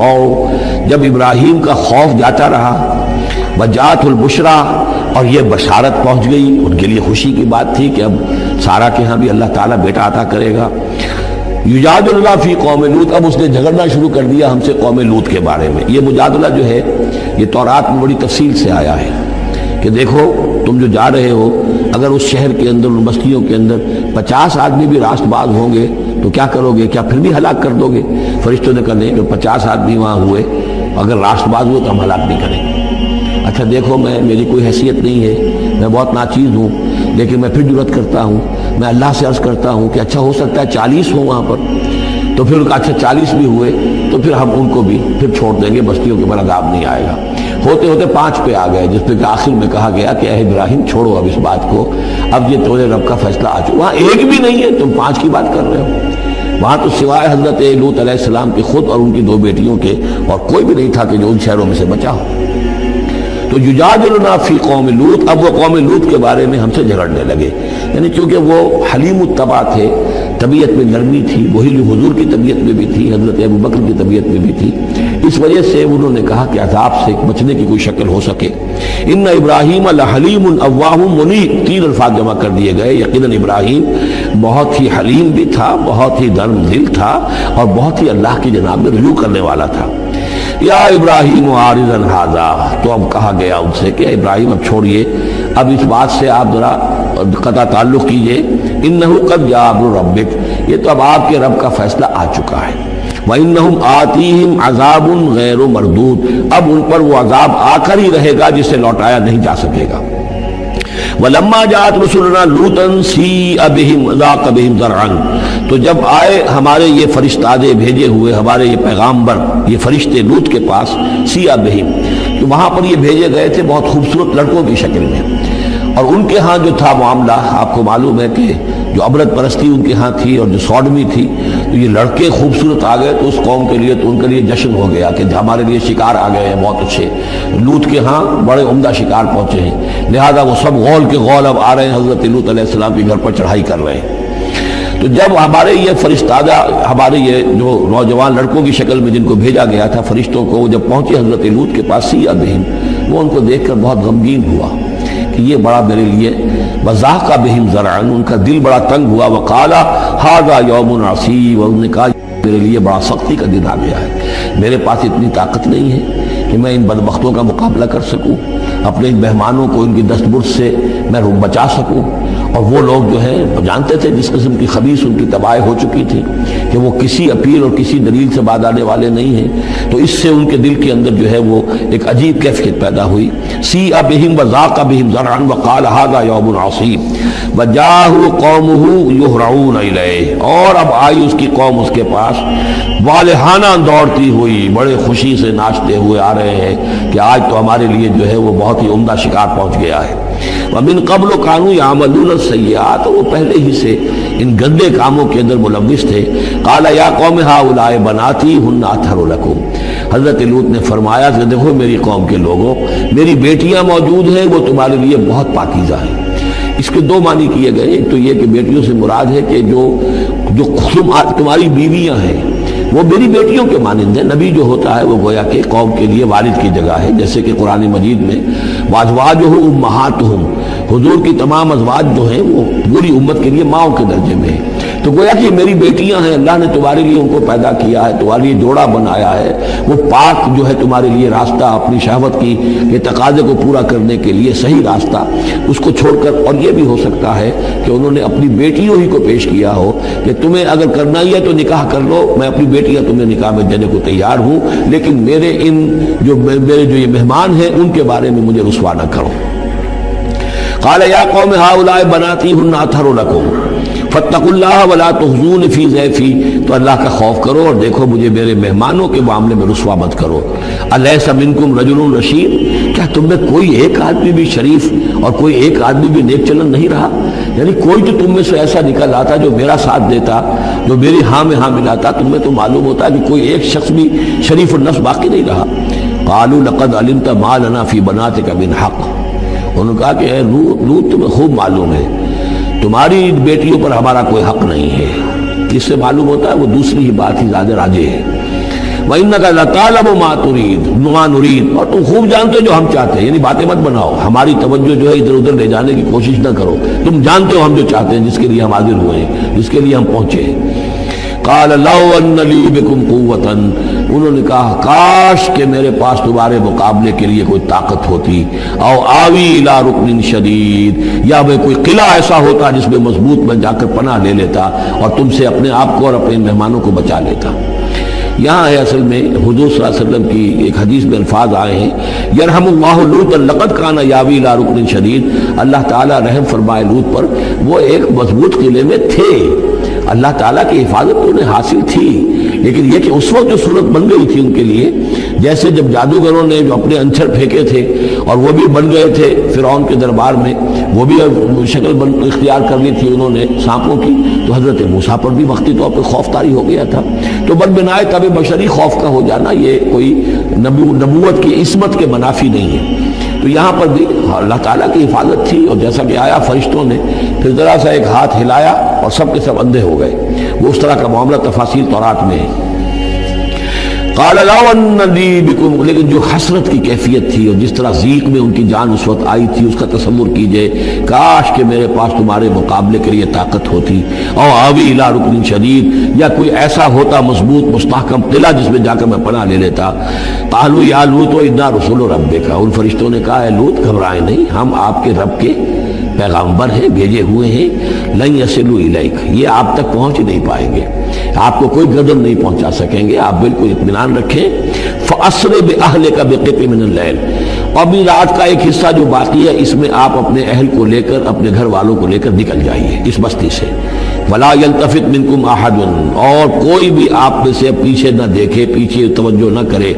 اور جب ابراہیم کا خوف جاتا رہا وجات البشرا اور یہ بشارت پہنچ گئی، ان کے لیے خوشی کی بات تھی کہ اب سارا کے ہاں بھی اللہ تعالیٰ بیٹا عطا کرے گا۔ یجادلنا فی قوم لوط، اب اس نے جھگڑنا شروع کر دیا ہم سے قوم لوط کے بارے میں۔ یہ مجادلہ جو ہے یہ تورات میں بڑی تفصیل سے آیا ہے کہ دیکھو تم جو جا رہے ہو، اگر اس شہر کے اندر ان بستیوں کے اندر 50 آدمی بھی راست باز ہوں گے تو کیا کرو گے؟ کیا پھر بھی ہلاک کر دو گے؟ فرشتوں نے کہا نہیں، کہ 50 آدمی وہاں ہوئے اگر راست باز ہوئے تو ہم ہلاک نہیں کریں گے۔ اچھا دیکھو میری کوئی حیثیت نہیں ہے، میں بہت ناچیز ہوں، لیکن میں پھر جرأت کرتا ہوں، میں اللہ سے عرض کرتا ہوں کہ اچھا ہو سکتا ہے 40 ہوں وہاں پر، تو پھر اچھا 40 بھی ہوئے تو پھر ہم ان کو بھی پھر چھوڑ دیں گے، بستیوں کے اوپر عذاب نہیں آئے گا۔ ہوتے ہوتے 5 پہ آ گئے، جس پہ کہ آخر میں کہا گیا کہ اے ابراہیم چھوڑو اب اس بات کو، اب یہ تمہارے رب کا فیصلہ آ چکا۔ وہاں ایک بھی نہیں ہے، تم 5 کی بات کر رہے ہو۔ وہاں تو سوائے حضرت لوط علیہ السلام کے خود اور ان کی 2 بیٹیوں کے اور کوئی بھی نہیں تھا کہ جو ان شہروں میں سے بچا ہو۔ تو یجادلنا فی قوم لوط، اب وہ قوم لوط کے بارے میں ہم سے جھگڑنے لگے، یعنی چونکہ وہ حلیم الطبع تھے، طبیعت میں نرمی تھی، وہی جو حضور کی طبیعت میں بھی تھی، حضرت ابوبکر کی طبیعت میں بھی تھی، اس وجہ سے انہوں نے کہا کہ عذاب سے بچنے کی کوئی شکل ہو سکے۔ ان ابراہیم لحلیم اواہ منیب، 3 الفاظ جمع کر دیے گئے۔ یقیناً ابراہیم بہت ہی حلیم بھی تھا، بہت ہی نرم دل تھا، اور بہت ہی اللہ کی جناب میں رجوع کرنے والا تھا۔ یا ابراہیم عارضا ھذا، تو اب کہا گیا ان سے کہ ابراہیم اب چھوڑیے، اب اس بات سے آپ ذرا قطع تعلق کیجئے۔ انہ قد جاء امر ربک، یہ تو اب آپ کے رب کا فیصلہ آ چکا ہے۔ وَإِنَّهُمْ آتِيهِمْ عَذَابٌ غَيْرُ مَرْدُودٌ، اب ان پر وہ عذاب آ کر ہی رہے گا جسے لوٹایا نہیں جا سکے گا۔ وَلَمَّا جَاءَتْ رُسُلُنَا لُوطًا سِیءَ بِهِمْ وَضَاقَ بِهِمْ ذَرْعًا، تو جب آئے ہمارے یہ فرشتادے بھیجے ہوئے، ہمارے یہ پیغامبر، یہ فرشتے لوط کے پاس، سِیءَ بِهِمْ، تو وہاں پر یہ بھیجے گئے تھے بہت خوبصورت لڑکوں کی شکل میں، اور ان کے ہاں جو تھا معاملہ آپ کو معلوم ہے کہ جو عبرت پرستی ان کے ہاں تھی اور جو سوڈمی تھی، تو یہ لڑکے خوبصورت آ گئے تو اس قوم کے لیے تو ان کے لیے جشن ہو گیا کہ ہمارے لیے شکار آ گئے ہیں بہت اچھے، لوط کے ہاں بڑے عمدہ شکار پہنچے ہیں، لہذا وہ سب غول کے غول اب آ رہے ہیں، حضرت لوط علیہ السلام کے گھر پر چڑھائی کر رہے ہیں۔ تو جب ہمارے یہ فرشتادہ، ہمارے یہ جو نوجوان لڑکوں کی شکل میں جن کو بھیجا گیا تھا فرشتوں کو، وہ جب پہنچے حضرت لوط کے پاس سیء بہم، وہ ان کو دیکھ کر بہت غمگین ہوا کہ یہ بڑا میرے لیے، وضاق بہم ذرعا، ان کا دل بڑا تنگ ہوا، وقال ھذا یوم عصیب، اور انہوں نے کہا میرے لیے بڑا سختی کا دن آ گیا ہے، میرے پاس اتنی طاقت نہیں ہے کہ میں ان بدبختوں کا مقابلہ کر سکوں، اپنے ان مہمانوں کو ان کی دست برد سے میں بچا سکوں۔ اور وہ لوگ جو ہیں جانتے تھے جس قسم کی خبیث ان کی تباہی ہو چکی تھی کہ وہ کسی اپیل اور کسی دلیل سے بعد آنے والے نہیں ہیں، تو اس سے ان کے دل کے اندر جو ہے وہ ایک عجیب کیفیت پیدا ہوئی۔ سیء بہم وضاق بہم ذرعا وقال ھذا یوم عصیب وجاءہ قومہ یہرعون الیہ، اور اب آئی اس کی قوم اس کے پاس والہانہ دوڑتی ہوئی، بڑے خوشی سے ناچتے ہوئے آ رہے ہیں کہ آج تو ہمارے لیے جو ہے وہ بہت ہی عمدہ شکار پہنچ گیا ہے۔ وَمِن قَبْلُ كَانُوا يَعْمَلُونَ السَّيِّئَاتِ، وہ پہلے ہی سے ان گندے کاموں کے اندر ملوث تھے۔ قَالَ يَا قَوْمِ هَؤُلَاءِ بَنَاتِي هُنَّ أَطْهَرُ لَكُمْ، حضرت لوط نے فرمایا کہ دیکھو میری قوم کے لوگوں، میری بیٹیاں موجود ہیں، وہ تمہارے لیے بہت پاکیزہ ہیں۔ اس کے 2 معنی کیے گئے، ایک تو یہ کہ بیٹیوں سے مراد ہے کہ جو تمہاری بیویاں ہیں وہ میری بیٹیوں کے مانند ہیں۔ نبی جو ہوتا ہے وہ گویا کہ قوم کے لیے والد کی جگہ ہے، جیسے کہ قرآن مجید میں وازواجہ امہاتہم، حضور کی تمام ازواج جو ہیں وہ پوری امت کے لیے ماؤں کے درجے میں ہیں، تو گویا کہ میری بیٹیاں ہیں، اللہ نے تمہارے لیے ان کو پیدا کیا ہے، تمہارے لیے جوڑا بنایا ہے، وہ پاک جو ہے تمہارے لیے راستہ اپنی شہوت کی کے تقاضے کو پورا کرنے کے لیے صحیح راستہ اس کو چھوڑ کر، اور یہ بھی ہو سکتا ہے کہ انہوں نے اپنی بیٹیوں ہی کو پیش کیا ہو کہ تمہیں اگر کرنا ہی ہے تو نکاح کر لو، میں اپنی بیٹیاں تمہیں نکاح میں دینے کو تیار ہوں، لیکن میرے جو یہ مہمان ہیں ان کے بارے میں مجھے رسوا نہ کرو۔ قال یا قوم هؤلاء بناتی هن اطہر لکم فاتقوا اللہ ولا تخزون فی ضیفی، تو اللہ کا خوف کرو اور دیکھو مجھے میرے مہمانوں کے معاملے میں رسوا مت کرو۔ الیس منکم رجل رشید، کیا تم میں کوئی ایک آدمی بھی شریف اور کوئی ایک آدمی بھی نیک چلن نہیں رہا؟ یعنی کوئی تو تم میں سے ایسا نکل آتا جو میرا ساتھ دیتا، جو میری ہاں میں ہاں ملاتا، تم میں تو معلوم ہوتا کہ کوئی ایک شخص بھی شریف النفس باقی نہیں رہا۔ قالوا لقد علمت ما لنا فی بناتک من حق، انہوں نے کہا کہ اے لوط تمہیں خوب معلوم ہے تمہاری بیٹیوں پر ہمارا کوئی حق نہیں ہے۔ اس سے معلوم ہوتا ہے وہ دوسری ہی بات ہی زیادہ راجح ہے۔ وَإِنَّكَ لَتَعْلَمُ مَا نُرِيدُ، اور تم خوب جانتے ہو جو ہم چاہتے ہیں، یعنی باتیں مت بناؤ، ہماری توجہ جو ہے ادھر ادھر لے جانے کی کوشش نہ کرو، تم جانتے ہو ہم جو چاہتے ہیں، جس کے لیے ہم حاضر ہوئے ہیں، جس کے لیے ہم پہنچے ہیں۔ قال لو ان لی بکم قوۃ، انہوں نے کہا کاش کہ میرے پاس تمہارے مقابلے کے لیے کوئی طاقت ہوتی، او آوی الی رکن شدید، یا وہ کوئی قلعہ ایسا ہوتا جس میں مضبوط میں جا کر پناہ لے لیتا اور تم سے اپنے آپ کو اور اپنے مہمانوں کو بچا لیتا۔ یہاں ہے اصل میں حضور صلی اللہ علیہ وسلم کی ایک حدیث میں الفاظ آئے ہیں، یرحم اللہ لوطا لقد کان یاوی الی رکن شدید، اللہ تعالیٰ رحم فرمائے لوط پر، وہ ایک مضبوط قلعے میں تھے، اللہ تعالیٰ کی حفاظت انہیں حاصل تھی، لیکن یہ کہ اس وقت جو صورت بن گئی تھی ان کے لیے، جیسے جب جادوگروں نے جو اپنے انچر پھینکے تھے اور وہ بھی بن گئے تھے فرعون کے دربار میں، وہ بھی شکل اختیار کر لی تھی انہوں نے سانپوں کی، تو حضرت موسیٰ پر بھی وقتی طور پر خوف طاری ہو گیا تھا۔ تو بدبنائے طب بشری خوف کا ہو جانا یہ کوئی نبوت کی عصمت کے منافی نہیں ہے۔ تو یہاں پر بھی اللہ تعالیٰ کی حفاظت تھی، اور جیسا کہ آیا فرشتوں نے پھر ذرا سا ایک ہاتھ ہلایا اور سب کے سب اندھے ہو گئے، وہ اس طرح کا معاملہ تفاصیل تورات میں ہے۔ قال لو ان لی بکم، لیکن جو حسرت کی کیفیت تھی اور جس طرح ضیق میں ان کی جان اس وقت آئی تھی، اس کا تصور کیجئے، کاش کہ میرے پاس تمہارے مقابلے کے لیے طاقت ہوتی، او آوی الی رکن شدید، یا کوئی ایسا ہوتا مضبوط مستحکم قلعہ جس میں جا کر میں پناہ لے لیتا۔ قالوا یا لوط انا رسول ربک، ان فرشتوں نے کہا اے لوط گھبرائیں نہیں، ہم آپ کے رب کے پیغامبر ہیں، بھیجے ہوئے ہیں، لن یصلوا الیک، یہ آپ تک پہنچ نہیں پائیں گے، آپ کو کوئی گردن نہیں پہنچا سکیں گے، آپ بالکل اطمینان رکھیں۔ فَأَسْرِ بِأَهْلِكَ بِقِطْعٍ مِّنَ اللَّيْلِ، اور بھی رات کا ایک حصہ جو باقی ہے اس میں آپ اپنے اہل کو لے کر، اپنے گھر والوں کو لے کر نکل جائیے اس بستی سے۔ وَلَا يَلْتَفِتْ مِنْكُمْ أَحَدٌ، اور کوئی بھی آپ میں سے پیچھے نہ دیکھے، پیچھے توجہ نہ کرے،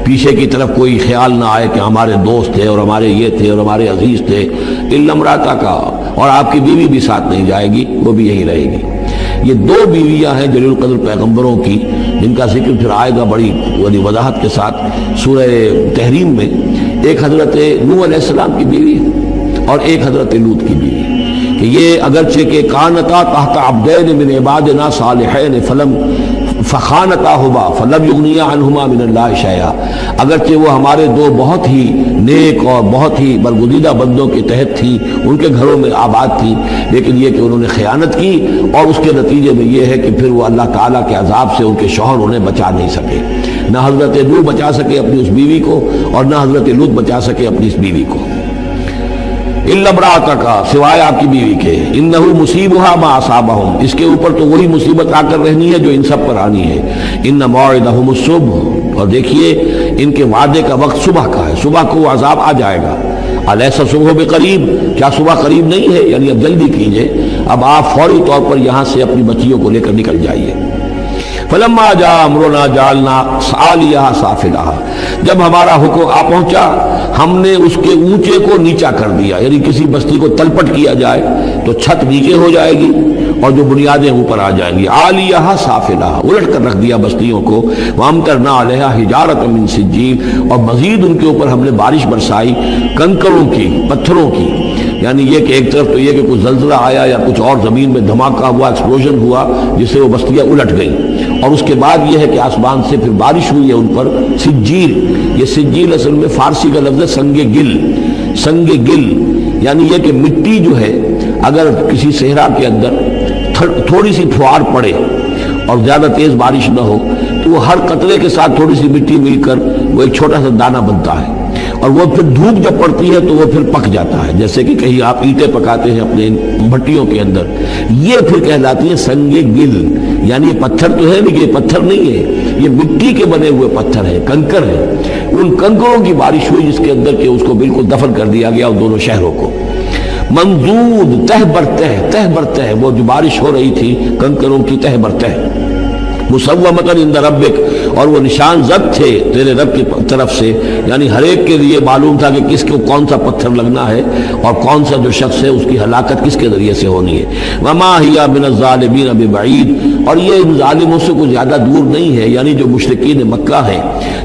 پیچھے کی طرف کوئی خیال نہ آئے کہ ہمارے دوست تھے اور ہمارے یہ تھے اور ہمارے عزیز تھے، إِلَّا امْرَأَتَكَ، اور آپ کی بیوی بھی ساتھ نہیں جائے گی، وہ بھی یہیں رہے گی۔ یہ دو بیویاں ہیں جلیل القدر پیغمبروں کی، جن کا ذکر پھر آئے گا بڑی وضاحت کے ساتھ سورہ تحریم میں۔ ایک حضرت نوح علیہ السلام کی بیوی اور ایک حضرت لوط کی بیوی، کہ یہ اگرچہ کہ کانتا تحت عبدین من عبادنا صالحین فخانتاہما فلم یغنیا عنہما من اللہ شیئا، اگرچہ وہ ہمارے دو بہت ہی نیک اور بہت ہی برگزیدہ بندوں کے تحت تھی، ان کے گھروں میں آباد تھی، لیکن یہ کہ انہوں نے خیانت کی، اور اس کے نتیجے میں یہ ہے کہ پھر وہ اللہ تعالیٰ کے عذاب سے ان کے شوہر انہیں بچا نہیں سکے، نہ حضرت نوح بچا سکے اپنی اس بیوی کو، اور نہ حضرت لوط بچا سکے اپنی اس بیوی کو۔ الا امرأتک، سوائے آپ کی بیوی کے، انہ مصیبھا ما اصابہم، اس کے اوپر تو وہی مصیبت آ کر رہنی ہے جو ان سب پر آنی ہے۔ ان موعدہم الصبح، اور دیکھیے ان کے وعدے کا وقت صبح کا ہے، صبح کو وہ عذاب آ جائے گا۔ الیس الصبح بقریب، کیا صبح قریب نہیں ہے؟ یعنی اب جلدی کیجئے، اب آپ فوری طور پر یہاں سے اپنی بچیوں کو لے کر نکل جائیے۔ فلما جاء امرنا جعلنا عالیہا سافلہا، جب ہمارا حکم آ پہنچا ہم نے اس کے اونچے کو نیچا کر دیا، یعنی کسی بستی کو تلپٹ کیا جائے تو چھت نیچے ہو جائے گی اور جو بنیادیں اوپر آ جائیں گی، عالیہا سافلہا، الٹ کر رکھ دیا بستیوں کو۔ وامطرنا علیہا حجارۃ من سجیل، اور مزید ان کے اوپر ہم نے بارش برسائی کنکروں کی، پتھروں کی، یعنی یہ کہ ایک طرف تو یہ کہ کچھ زلزلہ آیا یا کچھ اور زمین میں دھماکہ ہوا، ایکسپلوژن ہوا جس سے وہ بستیاں الٹ گئیں، اور اس کے بعد یہ ہے کہ آسمان سے پھر بارش ہوئی ہے ان پر سجیل۔ یہ سجیل اصل میں فارسی کا لفظ ہے سنگ گل، سنگ گل یعنی یہ کہ مٹی جو ہے اگر کسی صحرا کے اندر تھوڑی سی پھوار پڑے اور زیادہ تیز بارش نہ ہو تو وہ ہر قطرے کے ساتھ تھوڑی سی مٹی مل کر وہ ایک چھوٹا سا دانہ بنتا ہے، اور وہ پھر دھوپ جب پڑتی ہے تو وہ پھر پک جاتا ہے، جیسے کہ کہیں آپ اینٹیں پکاتے ہیں اپنے بھٹیوں کے اندر، یہ پھر کہلاتی ہے سنگ گل، یعنی یہ پتھر تو ہے لیکن یہ پتھر نہیں ہے، یہ مٹی کے بنے ہوئے پتھر ہیں، کنکر ہیں۔ ان کنکروں کی بارش ہوئی جس کے اندر کہ اس کو بالکل دفن کر دیا گیا ان دونوں شہروں کو۔ منضود، تہ برتہ وہ جو بارش ہو رہی تھی کنکروں کی تہ برتہ، مسومۃ عند ربک، اور وہ نشان زد تھے تیرے رب کی طرف سے، یعنی ہر ایک کے لیے معلوم تھا کہ کس کو کون سا پتھر لگنا ہے اور کون سا جو شخص ہے اس کی ہلاکت کس کے ذریعے سے ہونی ہے۔ وما ہی من الظالمین ببعید، اور یہ ان ظالموں سے کچھ زیادہ دور نہیں ہے، یعنی جو مشرکین مکہ ہیں،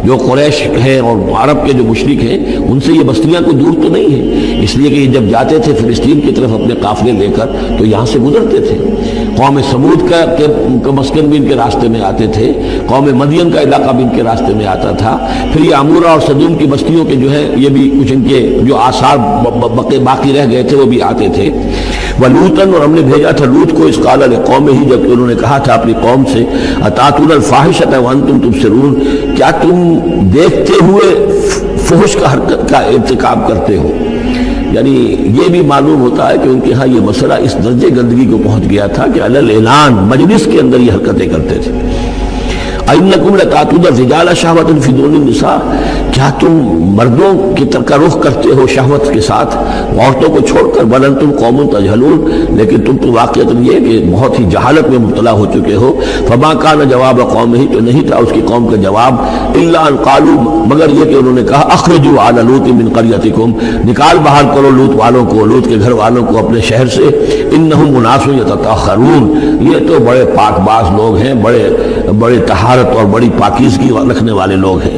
جو قریش ہیں اور عرب کے جو مشرک ہیں، ان سے یہ بستیاں کوئی دور تو نہیں ہیں، اس لیے کہ یہ جب جاتے تھے فلسطین کی طرف اپنے قافلے لے کر تو یہاں سے گزرتے تھے۔ قوم سمود کا مسکن بھی ان کے راستے میں آتے تھے، قوم مدین کا علاقہ بھی ان کے راستے میں آتا تھا، پھر یہ عمورہ اور صدوم کی بستیوں کے جو ہے یہ بھی کچھ ان کے جو آثار باقی رہ گئے تھے وہ بھی آتے تھے۔ وَلُوطًا، اور ہم نے بھیجا تھا لوط کو، اذ قال لقومہ، جبکہ انہوں نے کہا تھا اپنی قوم سے، اتاتون الفاحشۃ وانتم تبصرون، کیا تم دیکھتے ہوئے فحش کا حرکت کا ارتکاب کرتے ہو؟ یعنی یہ بھی معلوم ہوتا ہے کہ ان کے ہاں یہ مسئلہ اس درجے گندگی کو پہنچ گیا تھا کہ علی الاعلان مجلس کے اندر یہ حرکتیں کرتے تھے۔ اِنَّکُمْ لَتَأْتُونَ الرِّجَالَ شَهْوَةً فِي دُونِ النِّسَاءِ، کیا تم مردوں کی طرف کا رخ کرتے ہو شہوت کے ساتھ عورتوں کو چھوڑ کر؟ بل انتم قوم تجہلون، لیکن تم تو واقعۃ یہ کہ بہت ہی جہالت میں مبتلا ہو چکے ہو۔ فما کان جواب قومہ، تو نہیں تھا اس کی قوم کا جواب، الا ان قالوا، مگر یہ کہ انہوں نے کہا، اخرجوا آل لوط من قریتکم، نکال باہر کرو لوط والوں کو، لوط کے گھر والوں کو اپنے شہر سے، انہم اناس یتطہرون، یہ تو بڑے پاک باز لوگ ہیں، بڑے طہارت اور بڑی پاکیزگی رکھنے والے لوگ ہیں۔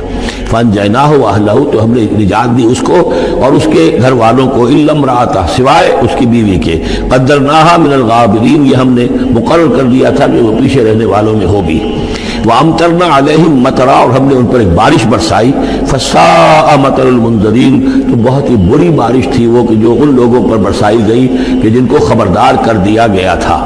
فانجیناہ واہلہ، تو ہم نے نجات دی اس کو اور اس کے گھر والوں کو، الا امرأتہ، سوائے اس کی بیوی کے، قدرناہا من الغابرین، یہ ہم نے مقرر کر دیا تھا کہ وہ پیچھے رہنے والوں میں ہوگی۔ وَأَمْطَرْنَا عَلَيْهِمْ مَطَرًا، اور ہم نے ان پر ایک بارش برسائی، فَسَاءَ مَطَرُ الْمُنذَرِينَ، تو بہت ہی بری بارش تھی وہ کہ جو ان لوگوں پر برسائی گئی کہ جن کو خبردار کر دیا گیا تھا۔